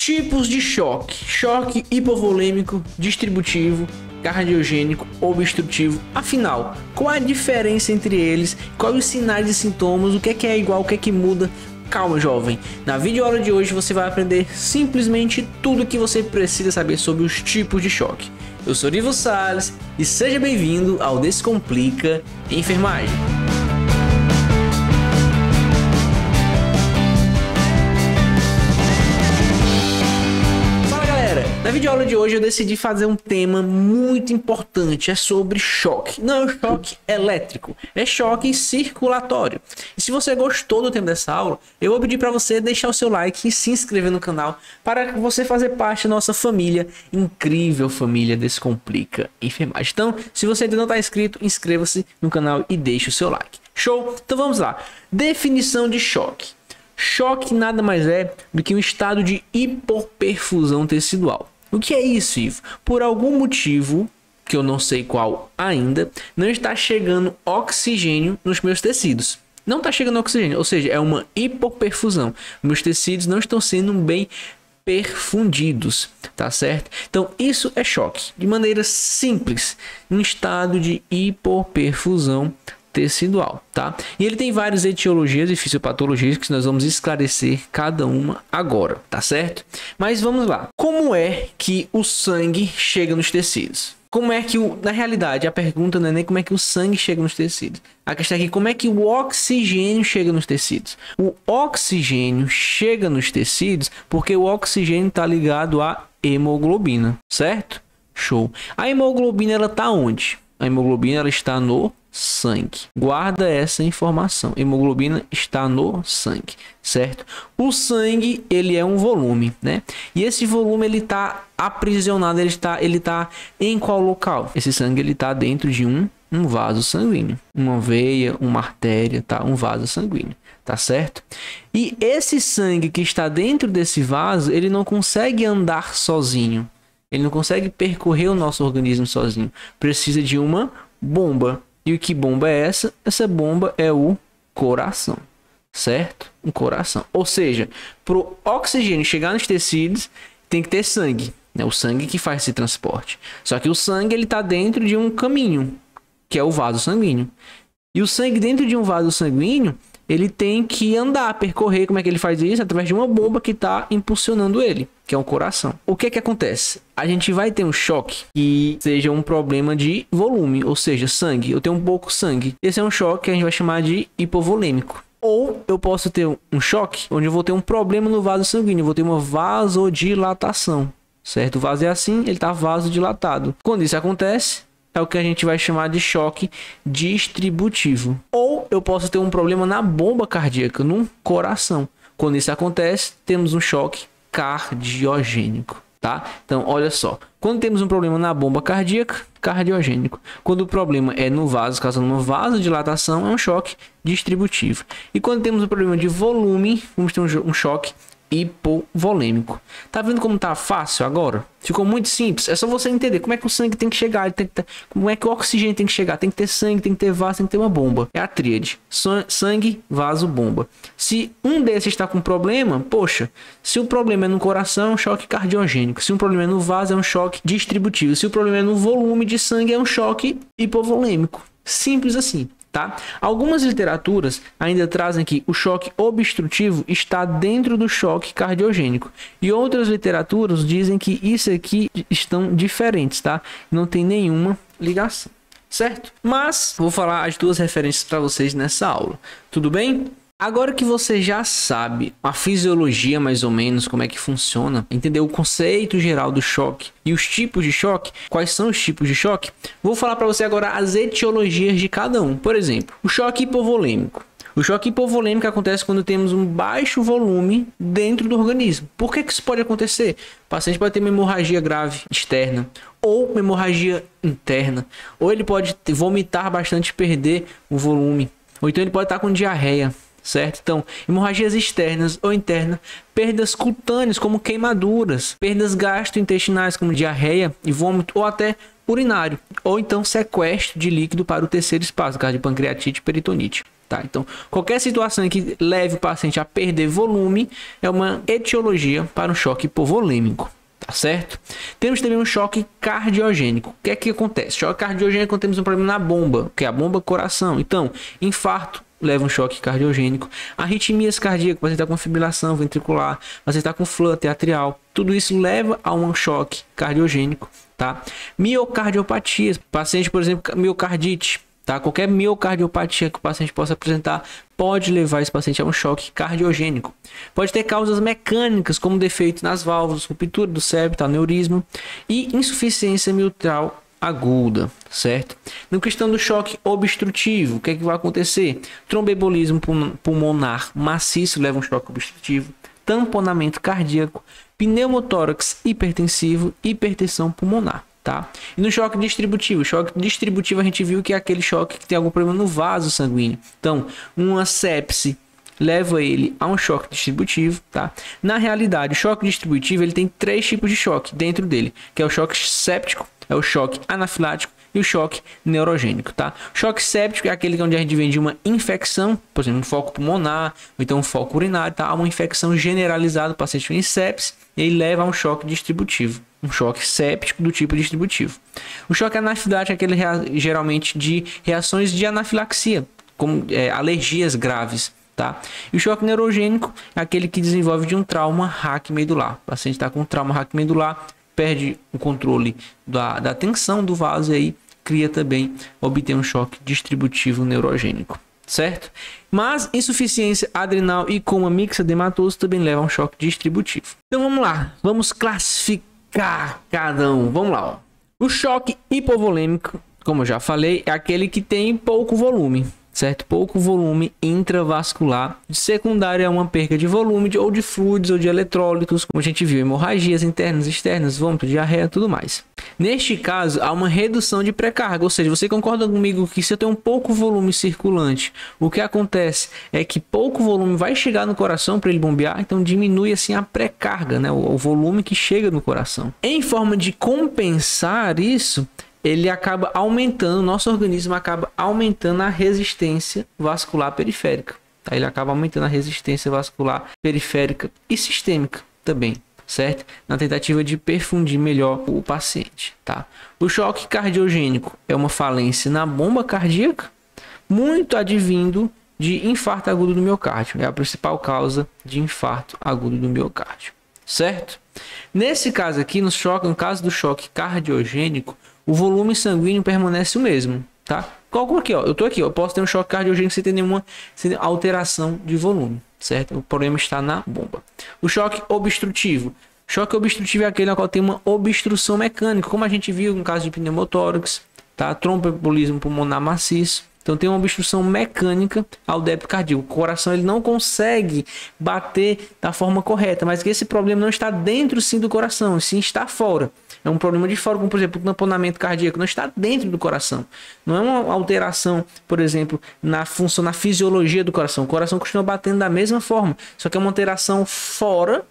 Tipos de choque: choque hipovolêmico, distributivo, cardiogênico, obstrutivo. Afinal, qual a diferença entre eles? Quais os sinais e sintomas? O que é igual, o que muda? Calma, jovem. Na videoaula de hoje você vai aprender simplesmente tudo o que você precisa saber sobre os tipos de choque. Eu sou Rivo Salles e seja bem-vindo ao Descomplica Enfermagem. Na videoaula de hoje eu decidi fazer um tema muito importante, é sobre choque. Não é choque elétrico, é choque circulatório. E se você gostou do tema dessa aula, eu vou pedir para você deixar o seu like e se inscrever no canal para você fazer parte da nossa família, incrível família Descomplica Enfermagem. Então, se você ainda não está inscrito, inscreva-se no canal e deixe o seu like. Show? Então vamos lá. Definição de choque. Choque nada mais é do que um estado de hipoperfusão tecidual. O que é isso, Ivo? Por algum motivo, que eu não sei qual ainda, não está chegando oxigênio nos meus tecidos. Não está chegando oxigênio, ou seja, é uma hipoperfusão. Meus tecidos não estão sendo bem perfundidos, tá certo? Então, isso é choque. De maneira simples, um estado de hipoperfusão tecidual, tá? E ele tem várias etiologias e fisiopatologias que nós vamos esclarecer cada uma agora, tá certo? Mas vamos lá. Como é que o sangue chega nos tecidos? Como é que na realidade a pergunta não é nem como é que o sangue chega nos tecidos. A questão é que como é que o oxigênio chega nos tecidos? O oxigênio chega nos tecidos porque o oxigênio está ligado à hemoglobina, certo? Show. A hemoglobina ela tá onde? A hemoglobina ela está no sangue. Guarda essa informação. Hemoglobina está no sangue, certo? O sangue, ele é um volume, né? E esse volume ele está aprisionado, ele tá em qual local? Esse sangue ele tá dentro de um vaso sanguíneo, uma veia, uma artéria, tá? Um vaso sanguíneo, tá certo? E esse sangue que está dentro desse vaso, ele não consegue andar sozinho. Ele não consegue percorrer o nosso organismo sozinho. Precisa de uma bomba. E o que bomba é essa? Essa bomba é o coração, certo? Um coração. Ou seja, para o oxigênio chegar nos tecidos, tem que ter sangue. Né? O sangue que faz esse transporte. Só que o sangue ele está dentro de um caminho, que é o vaso sanguíneo. E o sangue dentro de um vaso sanguíneo, ele tem que andar, percorrer. Como é que ele faz isso? Através de uma bomba que está impulsionando ele, que é o coração. O que é que acontece? A gente vai ter um choque que seja um problema de volume, ou seja, sangue. Eu tenho um pouco sangue. Esse é um choque que a gente vai chamar de hipovolêmico. Ou eu posso ter um choque onde eu vou ter um problema no vaso sanguíneo. Eu vou ter uma vasodilatação, certo? O vaso é assim, ele está vasodilatado. Quando isso acontece, é o que a gente vai chamar de choque distributivo. Ou eu posso ter um problema na bomba cardíaca, no coração. Quando isso acontece, temos um choque cardiogênico, tá? Então, olha só. Quando temos um problema na bomba cardíaca, cardiogênico. Quando o problema é no vaso, causando uma vasodilatação, é um choque distributivo. E quando temos um problema de volume, vamos ter um choque hipovolêmico. Tá vendo como tá fácil agora? Ficou muito simples. É só você entender como é que o sangue tem que chegar, como é que o oxigênio tem que chegar. Tem que ter sangue, tem que ter vaso, tem que ter uma bomba. É a tríade. Sangue, vaso, bomba. Se um desses está com problema, poxa, se o problema é no coração, é um choque cardiogênico. Se o problema é no vaso, é um choque distributivo. Se o problema é no volume de sangue, é um choque hipovolêmico. Simples assim. Tá? Algumas literaturas ainda trazem que o choque obstrutivo está dentro do choque cardiogênico. E outras literaturas dizem que isso aqui estão diferentes, tá? Não tem nenhuma ligação, certo? Mas vou falar as duas referências para vocês nessa aula. Tudo bem? Agora que você já sabe a fisiologia mais ou menos, como é que funciona, entendeu o conceito geral do choque e os tipos de choque, quais são os tipos de choque, vou falar para você agora as etiologias de cada um. Por exemplo, o choque hipovolêmico. O choque hipovolêmico acontece quando temos um baixo volume dentro do organismo. Por que isso pode acontecer? O paciente pode ter uma hemorragia grave externa ou uma hemorragia interna, ou ele pode vomitar bastante e perder o volume, ou então ele pode estar com diarreia. Certo? Então, hemorragias externas ou internas, perdas cutâneas como queimaduras, perdas gastrointestinais como diarreia e vômito ou até urinário, ou então sequestro de líquido para o terceiro espaço, caso de pancreatite e peritonite. Tá? Então, qualquer situação em que leve o paciente a perder volume é uma etiologia para um choque hipovolêmico. Tá certo? Temos também um choque cardiogênico. O que é que acontece? Choque cardiogênico quando temos um problema na bomba, que é a bomba coração. Então, infarto leva um choque cardiogênico. Arritmias cardíacas, você está com fibrilação ventricular, você está com flutter atrial. Tudo isso leva a um choque cardiogênico, tá? Miocardiopatias, paciente, por exemplo, miocardite, tá? Qualquer miocardiopatia que o paciente possa apresentar pode levar esse paciente a um choque cardiogênico. Pode ter causas mecânicas, como defeito nas válvulas, ruptura do septo, aneurisma e insuficiência mitral aguda, certo? Na questão do choque obstrutivo, o que é que vai acontecer? Tromboembolismo pulmonar maciço leva um choque obstrutivo, tamponamento cardíaco, pneumotórax hipertensivo, hipertensão pulmonar. Tá? E no choque distributivo a gente viu que é aquele choque que tem algum problema no vaso sanguíneo. Então, uma sepse leva ele a um choque distributivo, tá? Na realidade, o choque distributivo ele tem 3 tipos de choque dentro dele, que é o choque séptico, é o choque anafilático e o choque neurogênico, tá? O choque séptico é aquele onde a gente vem de uma infecção, por exemplo, um foco pulmonar, ou então um foco urinário, tá? Uma infecção generalizada, o paciente tem sepse, e ele leva a um choque distributivo, um choque séptico do tipo distributivo. O choque anafilático é aquele geralmente de reações de anafilaxia, como alergias graves, tá? E o choque neurogênico é aquele que desenvolve de um trauma raquimedular. O paciente está com um trauma raquimedular, perde o controle da tensão do vaso e aí cria também, obtém um choque distributivo neurogênico, certo? Mas insuficiência adrenal e coma mixedematoso também levam a um choque distributivo. Então vamos lá, vamos classificar cada um. Vamos lá, ó. O choque hipovolêmico, como eu já falei, é aquele que tem pouco volume, certo? Pouco volume intravascular. De secundário é uma perda de volume ou de fluidos ou de eletrólitos, como a gente viu, hemorragias internas, externas, vômito, diarreia, tudo mais. Neste caso, há uma redução de pré-carga, ou seja, você concorda comigo que se eu tenho um pouco volume circulante, o que acontece é que pouco volume vai chegar no coração para ele bombear, então diminui assim a pré-carga, né? O volume que chega no coração. Em forma de compensar isso, ele acaba aumentando, nosso organismo acaba aumentando a resistência vascular periférica. Tá? Ele acaba aumentando a resistência vascular periférica e sistêmica também, certo? Na tentativa de perfundir melhor o paciente, tá? O choque cardiogênico é uma falência na bomba cardíaca, muito advindo de infarto agudo do miocárdio. É a principal causa de infarto agudo do miocárdio, certo? Nesse caso aqui, no caso do choque cardiogênico, o volume sanguíneo permanece o mesmo, tá? Cálculo aqui, ó. Eu tô aqui, ó. Eu posso ter um choque cardiogênico sem ter nenhuma alteração de volume, certo? O problema está na bomba. O choque obstrutivo. Choque obstrutivo é aquele na qual tem uma obstrução mecânica, como a gente viu no caso de pneumotórax, tá? Tromboembolismo pulmonar maciço. Então tem uma obstrução mecânica ao débito cardíaco. O coração ele não consegue bater da forma correta, mas que esse problema não está dentro sim do coração, sim está fora. É um problema de fora, como por exemplo o tamponamento cardíaco, não está dentro do coração. Não é uma alteração, por exemplo, na função, na fisiologia do coração. O coração continua batendo da mesma forma, só que é uma alteração fora,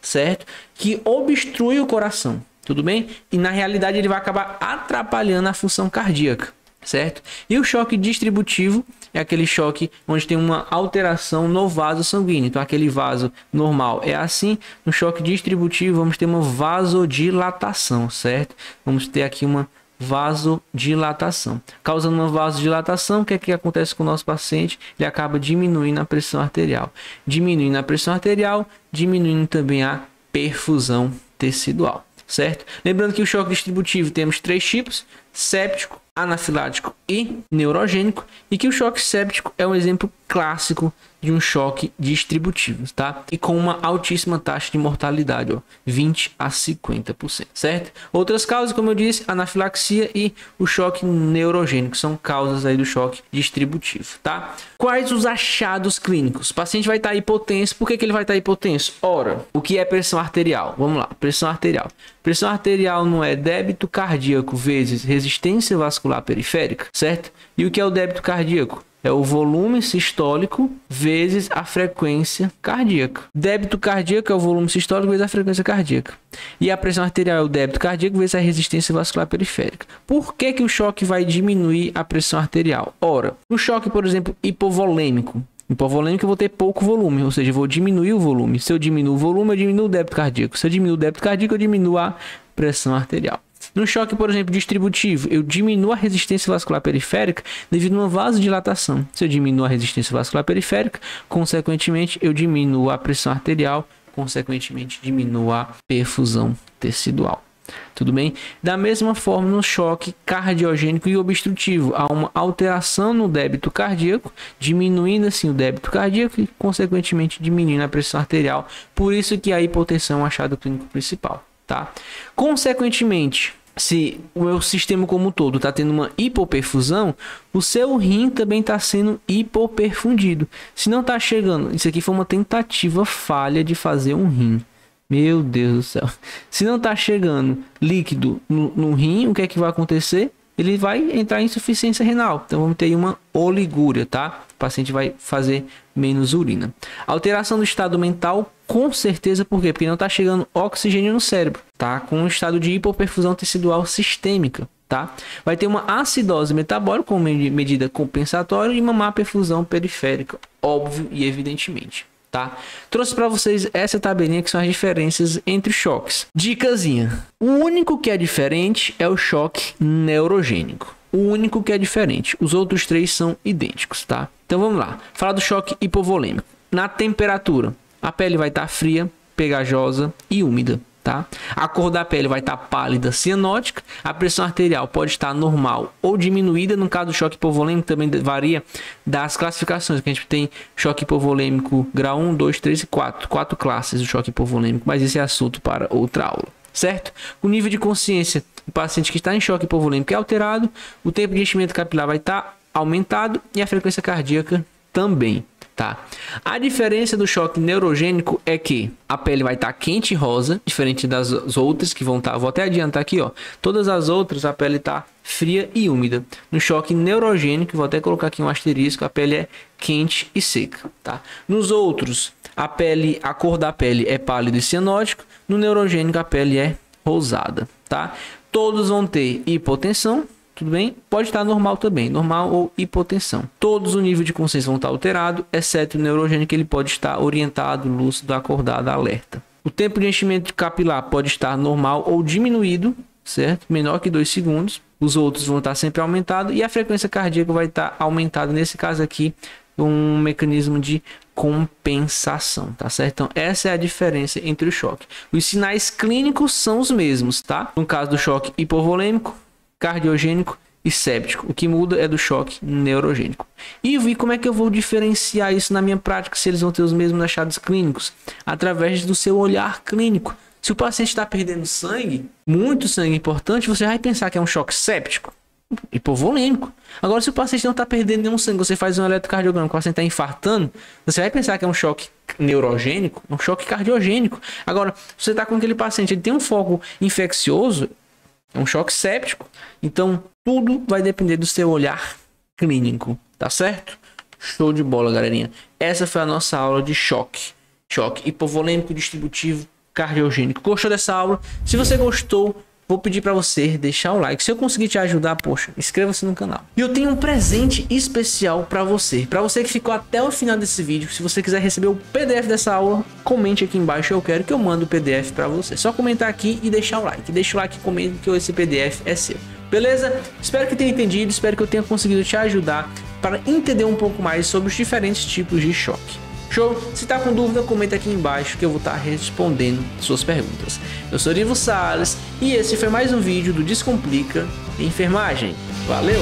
certo? Que obstrui o coração, tudo bem? E na realidade ele vai acabar atrapalhando a função cardíaca, certo? E o choque distributivo é aquele choque onde tem uma alteração no vaso sanguíneo. Então aquele vaso normal é assim, no choque distributivo vamos ter uma vasodilatação, certo? Vamos ter aqui uma vasodilatação. Causando uma vasodilatação, o que é que acontece com o nosso paciente? Ele acaba diminuindo a pressão arterial. Diminuindo a pressão arterial, diminuindo também a perfusão tecidual, certo? Lembrando que o choque distributivo temos 3 tipos: séptico, anafilático e neurogênico, e que o choque séptico é um exemplo clássico de um choque distributivo, tá? E com uma altíssima taxa de mortalidade, ó, 20 a 50%, certo? Outras causas, como eu disse, anafilaxia e o choque neurogênico são causas aí do choque distributivo, tá? Quais os achados clínicos? O paciente vai estar hipotenso. Por que ele vai estar hipotenso? Ora, o que é pressão arterial? Vamos lá, pressão arterial. Pressão arterial não é débito cardíaco vezes resistência vascular periférica, certo? E o que é o débito cardíaco? É o volume sistólico vezes a frequência cardíaca. Débito cardíaco é o volume sistólico vezes a frequência cardíaca. E a pressão arterial é o débito cardíaco vezes a resistência vascular periférica. Por que o choque vai diminuir a pressão arterial? Ora, no choque, por exemplo, hipovolêmico. Hipovolêmico eu vou ter pouco volume, ou seja, eu vou diminuir o volume. Se eu diminuo o volume, eu diminuo o débito cardíaco. Se eu diminuo o débito cardíaco, eu diminuo a pressão arterial. No choque, por exemplo, distributivo, eu diminuo a resistência vascular periférica devido a uma vasodilatação. Se eu diminuo a resistência vascular periférica, consequentemente, eu diminuo a pressão arterial, consequentemente, diminuo a perfusão tecidual. Tudo bem? Da mesma forma, no choque cardiogênico e obstrutivo, há uma alteração no débito cardíaco, diminuindo assim o débito cardíaco e, consequentemente, diminuindo a pressão arterial. Por isso que a hipotensão é um achado clínico principal, tá? Consequentemente, se o meu sistema como um todo está tendo uma hipoperfusão, o seu rim também está sendo hipoperfundido. Se não está chegando, isso aqui foi uma tentativa falha de fazer um rim. Meu Deus do céu. Se não está chegando líquido no rim, o que é que vai acontecer? Ele vai entrar em insuficiência renal. Então vamos ter uma oligúria, tá? O paciente vai fazer menos urina. Alteração do estado mental, com certeza, por quê? Porque não está chegando oxigênio no cérebro, tá? Com um estado de hipoperfusão tecidual sistêmica, tá? Vai ter uma acidose metabólica como medida compensatória e uma má perfusão periférica, óbvio e evidentemente. Tá? Trouxe para vocês essa tabelinha que são as diferenças entre os choques. Dicasinha: o único que é diferente é o choque neurogênico. O único que é diferente. Os outros três são idênticos, tá? Então vamos lá. Falar do choque hipovolêmico. Na temperatura, a pele vai estar fria, pegajosa e úmida, tá? A cor da pele vai estar pálida, cianótica. A pressão arterial pode estar normal ou diminuída. No caso do choque hipovolêmico também varia das classificações, que a gente tem choque hipovolêmico grau 1, 2, 3 e 4. 4 classes do choque hipovolêmico, mas esse é assunto para outra aula, certo? O nível de consciência do paciente que está em choque hipovolêmico é alterado, o tempo de enchimento capilar vai estar aumentado e a frequência cardíaca também. Tá. A diferença do choque neurogênico é que a pele vai estar quente e rosa, diferente das outras que vão estar. Vou até adiantar aqui, ó. Todas as outras a pele está fria e úmida. No choque neurogênico, vou até colocar aqui um asterisco, a pele é quente e seca, tá? Nos outros, a cor da pele é pálido e cianótico. No neurogênico, a pele é rosada, tá? Todos vão ter hipotensão. Tudo bem? Pode estar normal também, normal ou hipotensão. Todos o nível de consciência vão estar alterado, exceto o neurogênico, ele pode estar orientado, lúcido, acordado, alerta. O tempo de enchimento capilar pode estar normal ou diminuído, certo? Menor que 2 segundos. Os outros vão estar sempre aumentados e a frequência cardíaca vai estar aumentada. Nesse caso aqui, um mecanismo de compensação, tá certo? Então essa é a diferença entre o choque. Os sinais clínicos são os mesmos, tá? No caso do choque hipovolêmico, cardiogênico e séptico. O que muda é do choque neurogênico. E vi como é que eu vou diferenciar isso na minha prática, se eles vão ter os mesmos achados clínicos, através do seu olhar clínico. Se o paciente está perdendo sangue, muito sangue importante, você vai pensar que é um choque séptico, hipovolêmico. Agora, se o paciente não está perdendo nenhum sangue, você faz um eletrocardiograma, o paciente está infartando, você vai pensar que é um choque neurogênico, um choque cardiogênico. Agora, se você está com aquele paciente, ele tem um foco infeccioso, é um choque séptico. Então, tudo vai depender do seu olhar clínico, tá certo? Show de bola, galerinha. Essa foi a nossa aula de choque. Choque hipovolêmico, distributivo, cardiogênico. Gostou dessa aula? Se você gostou, vou pedir para você deixar o like. Se eu conseguir te ajudar, poxa, inscreva-se no canal. E eu tenho um presente especial para você. Para você que ficou até o final desse vídeo, se você quiser receber o PDF dessa aula, comente aqui embaixo. Eu quero que eu mando o PDF para você. Só comentar aqui e deixar o like. Deixa o like e comente que esse PDF é seu. Beleza? Espero que tenha entendido. Espero que eu tenha conseguido te ajudar para entender um pouco mais sobre os diferentes tipos de choque. Show? Se tá com dúvida, comenta aqui embaixo que eu vou estar respondendo suas perguntas. Eu sou Ivo Salles e esse foi mais um vídeo do Descomplica Enfermagem. Valeu!